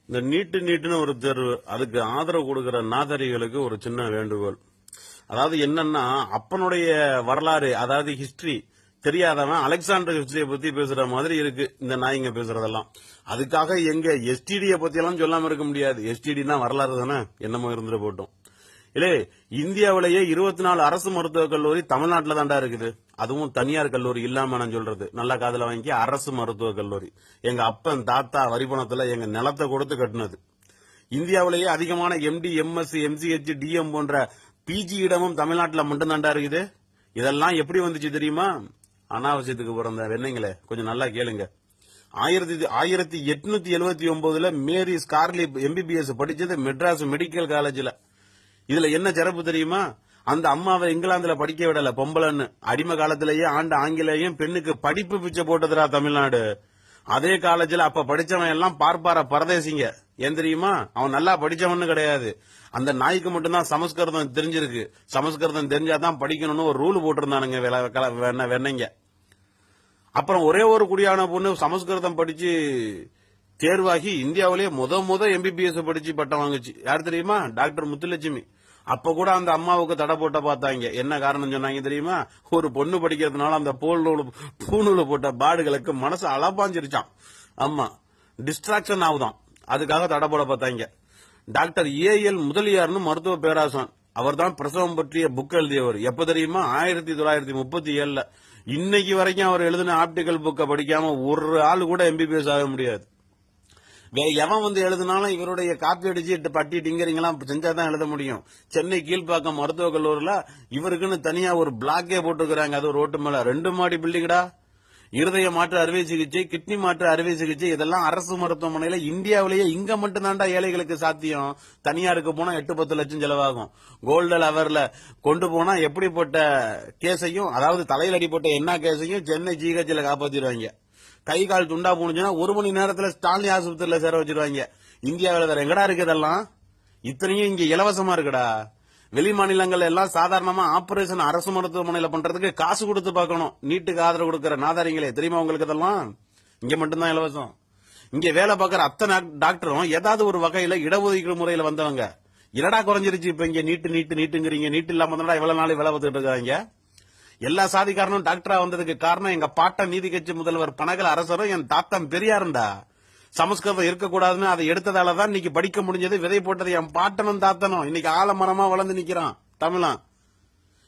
இந்த நீட்டுன்னு ஒரு தேர்வு, அதுக்கு ஆதரவு கொடுக்கிற நாதரிகளுக்கு ஒரு சின்ன வேண்டுகோள். அதாவது என்னன்னா, அப்பனுடைய வரலாறு, அதாவது ஹிஸ்டரி தெரியாதவன் அலெக்சாண்டர் ஹிஸ்டரியை பத்தி பேசுற மாதிரி இருக்கு இந்த நாய்ங்க பேசுறதெல்லாம். அதுக்காக எங்க எஸ்டிடியை பத்தி எல்லாம் சொல்லாம இருக்க முடியாது. எஸ்டிடினா வரலாறு தானே, என்னமோ இருந்துட்டு போட்டோம். இல்லே, இந்தியாவிலேயே 24 அரசு மருத்துவக் கல்லூரி தமிழ்நாட்டில் தாண்டா இருக்குது. அதுவும் தனியார் கல்லூரி இல்லாம நான் சொல்றது, நல்லா காதல வாங்கி, அரசு மருத்துவக் கல்லூரி. எங்க அப்பன் தாத்தா வரிபணத்துல எங்க நிலத்தை கொடுத்து கட்டினது. இந்தியாவிலேயே அதிகமான எம்டி, எம்எஸ்சி, எம்சிஹெச், டிஎம் போன்ற பிஜி இடமும் தமிழ்நாட்டில் மட்டும்தாண்டா இருக்குது. இதெல்லாம் எப்படி வந்துச்சு தெரியுமா? அனாவசியத்துக்கு பிறந்த வெண்ணைங்களே, கொஞ்சம் நல்லா கேளுங்க. 1879 மேரி ஸ்கார்லி எம்பிபிஎஸ் படிச்சது மெட்ராஸ் மெடிக்கல் காலேஜ்ல. இதுல என்ன சிறப்பு தெரியுமா? அந்த அம்மாவை இங்கிலாந்துல படிக்க விடல, பொம்பளைன்னு. அடிமை காலத்திலேயே ஆண்டு ஆங்கிலேயும் பெண்ணுக்கு படிப்பு பிச்சை போட்டதுரா தமிழ்நாடு. அதே காலேஜ்ல அப்ப படிச்சவன் எல்லாம் பார்ப்பார பரதேசிங்க. ஏன் தெரியுமா? அவன் நல்லா படிச்சவன்னு கிடையாது. அந்த நாய்க்கு மட்டும்தான் சமஸ்கிருதம் தெரிஞ்சிருக்கு. சமஸ்கிருதம் தெரிஞ்சாதான் படிக்கணும்னு ஒரு ரூல் போட்டிருந்தானுங்க வெண்ணைங்க. அப்புறம் ஒரே ஒரு குடியான பொண்ணு சமஸ்கிருதம் படிச்சு தேர்வாகி இந்தியாவிலேயே முத எம்பிபிஎஸ் படிச்சு பட்டம் வாங்குச்சு. யார் தெரியுமா? டாக்டர் முத்துலட்சுமி. அப்ப கூட அந்த அம்மாவுக்கு தடை போட்ட பார்த்தாங்க. என்ன காரணம் சொன்னாங்க தெரியுமா? ஒரு பொண்ணு படிக்கிறதுனால அந்த பூநூல் போட்ட பாடுகளுக்கு மனசு அளப்பாஞ்சிருச்சான். ஆமா, டிஸ்ட்ராக்ஷன் ஆகுதான், அதுக்காக தடை போட பார்த்தாங்க. டாக்டர் ஏஎல் முதலியார்னு மருத்துவ பேராசன், அவர் தான் பிரசவம் பற்றிய புக் எழுதியவர். எப்ப தெரியுமா? 1937. இன்னைக்கு வரைக்கும் அவர் எழுதின ஆப்டிக்கல் புக்கை படிக்காம ஒரு ஆள் கூட எம்பிபிஎஸ் ஆக முடியாது. எவன் வந்து எழுதினாலும் இவருடைய காப்பி அடிச்சு பட்டி டிங்கரிங்லாம் செஞ்சாதான் எழுத முடியும். சென்னை கீழ்ப்பாக்கம் மருத்துவக் கல்லூரில இவருக்குன்னு தனியா ஒரு பிளாக்கே போட்டுக்கிறாங்க. அது ஒரு ரோட்டு மேல 2 மாடி பில்டிங்கடா. இருதய மாற்று அறுவை சிகிச்சை, கிட்னி மாற்று அறுவை சிகிச்சை, இதெல்லாம் அரசு மருத்துவமனையில இந்தியாவிலேயே இங்க மட்டும்தான்டா ஏழைகளுக்கு சாத்தியம். தனியாருக்கு போனா 8-10 லட்சம் செலவாகும். கோல்டு லெவர்ல கொண்டு போனா எப்படிப்பட்ட கேஸையும், அதாவது தலையில் அடிப்பட்ட என்ன கேஸையும் சென்னை ஜிஹெச்ல காப்பாத்திடுவாங்க. கை கால் துண்டா போனுச்சுன்னா 1 மணி நேரத்துல ஸ்டான்லி ஆஸ்பத்திரியில சேர வச்சிருவாங்க. இந்தியாவில் வேற எங்கடா இருக்கு இதெல்லாம்? இத்தனையும் இங்க இலவசமா இருக்குடா. வெளி மாநிலங்கள் எல்லாம் சாதாரணமா ஆபரேஷன் அரசு மருத்துவமனையில பண்றதுக்கு காசு கொடுத்து பார்க்கணும். நீட்டுக்கு ஆதரவு கொடுக்கிற நாதாரிங்களே, தெரியுமா உங்களுக்கு இதெல்லாம்? இங்க மட்டும்தான் இலவசம். இங்க வேலை பார்க்கிற அத்தனை டாக்டரும் ஏதாவது ஒரு வகையில இடஒதுக்கீடு முறையில வந்தவங்க. இரடா குறைஞ்சிருச்சு இப்ப இங்க நீட்டுங்கிறீங்க. நீட்டு இல்லாம தான் இவ்வளவு நாள் வேலை பார்த்துட்டு இருக்காங்க. எல்லா சாதிக்காரனும் டாக்டரா வந்ததுக்கு காரணம் எங்க பாட்டன் நீதி கட்சி முதல்வர் பனகல் அரசரும் என் தாத்தன் பெரியாருண்டா. சமஸ்கிருதம் இருக்கக்கூடாதுன்னு அதை எடுத்ததாலதான் இன்னைக்கு படிக்க முடிஞ்சது. விதை போட்டது என் பாட்டனும் தாத்தனும். இன்னைக்கு ஆலமரமா வளர்ந்து நிக்கிறான் தமிழன்.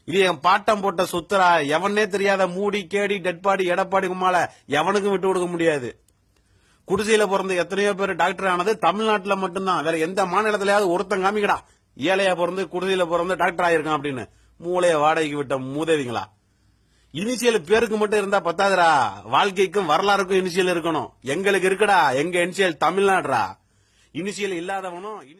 இது என் பாட்டம் போட்ட சுத்தரா. எவனே தெரியாத மூடி கேடி டெட்பாடி எடப்பாடி கும்மால எவனுக்கும் விட்டு கொடுக்க முடியாது. குடிசையில பிறந்த எத்தனையோ பேர் டாக்டர் ஆனது தமிழ்நாட்டுல மட்டும்தான். வேற எந்த மாநிலத்திலயாவது ஒருத்தன் காமிக்கடா ஏழையா பிறந்து குடிசையில பிறந்து டாக்டர் ஆயிருக்கான் அப்படின்னு. மூளைய வாடகைக்கு விட்ட மூதேவிங்களா. இனிஷியல் பேருக்கு மட்டும் இருந்தா பத்தாதுரா, வாழ்க்கைக்கும் வரலாறுக்கும் இனிஷியல் இருக்கணும். எங்களுக்கு இருக்குடா, எங்க இனிஷியல் தமிழ்நாடுறா. இனிஷியல் இல்லாதவனும்